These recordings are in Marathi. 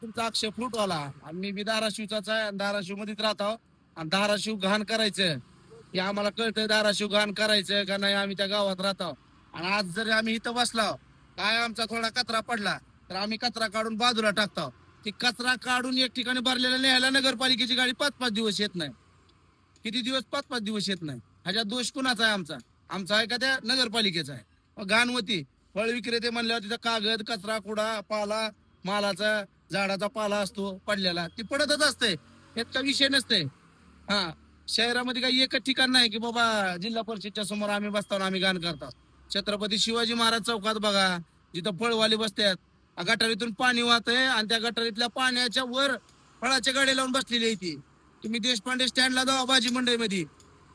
तुमचा अक्षय फ्रूटवाला आणि मी बी धाराशिवचाच आहे आणि धाराशिव मध्येच राहतो. आणि धाराशिव घाण करायचं हे आम्हाला कळतंय. धाराशिव घाण करायचं का नाही, आम्ही त्या गावात राहतो. आणि आज जर आम्ही इथं बसलो, काय आमचा थोडा कचरा पडला तर आम्ही कचरा काढून बाजूला टाकतो. ती कचरा काढून एक ठिकाणी भरलेला न्यायला नगरपालिकेची गाडी 5-5 दिवस येत नाही. किती दिवस? 5-5 दिवस येत नाही. ह्याच्यात दोष कुणाचा आहे? आमचा आमचा आहे का त्या नगरपालिकेचा आहे? मग घाण होती. फळ विक्रेते म्हणल्यावर तिथं कागद, कचरा, कुडा, पाला, मालाचा झाडाचा पाला असतो पडलेला, ती पडतच असते. यात काही विषय नसते. हा, शहरामध्ये काही एकच ठिकाण नाही की बाबा जिल्हा परिषदच्या समोर आम्ही बसतो आम्ही घाण करतो. छत्रपती शिवाजी महाराज चौकात बघा, जिथं फळवाली बसतात, गटारीतून पाणी वाहतंय आणि त्या गटारीतल्या पाण्याच्या वर फळाच्या गाडी लावून बसलेली आहे ती. तुम्ही देशपांडे स्टँडला जावा भाजी मंडईमध्ये,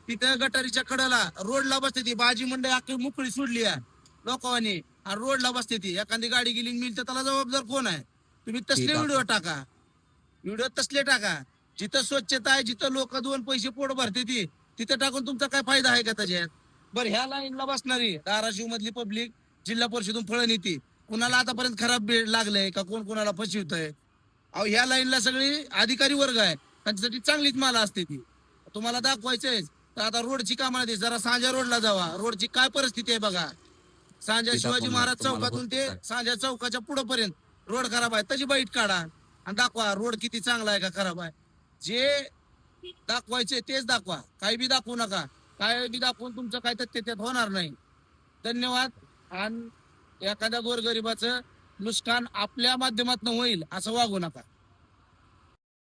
तिथं गटारीच्या कडेला रोडला बसते ती भाजी मंडई, अख्खी मोकळी सोडली आहे लोकांनी आणि रोडला बसते ती. एखादी गाडी गेली मिळते तर त्याला जबाबदार कोण आहे? तुम्ही तसले व्हिडिओ टाका, व्हिडिओ तसले टाका. जिथं स्वच्छता आहे, जिथं लोक 2 पैसे पोट भरते ती, तिथं टाकून तुमचा काय फायदा आहे का त्याच्यात? बरं, ह्या लाईनला बसणारी धाराशिव मधली पब्लिक जिल्हा परिषदून फळं नेती, कुणाला आतापर्यंत खराब बेड लागलंय का? कोण कोणाला फसवतंय? अहो, ह्या लाईनला सगळी अधिकारी वर्ग आहे, त्यांच्यासाठी चांगलीच माला असते ती. तुम्हाला दाखवायचंय तर आता रोडची कामं नाही, जरा सांजा रोडला जावा, रोडची काय परिस्थिती आहे बघा. सांजा शिवाजी महाराज चौकातून ते सांजा चौकाच्या पुढे पर्यंत रोड खराब आहे, त्याची बाईट काढा आणि दाखवा रोड किती चांगला आहे का खराब आहे. जे दाखवायचे तेच दाखवा, काही बी दाखवू नका. काय बी दाखवून तुमचं काय तथ्य त्यात होणार नाही. धन्यवाद. आणि एखाद्या गोरगरिबाचं नुकसान आपल्या माध्यमातून होईल असं वागू नका.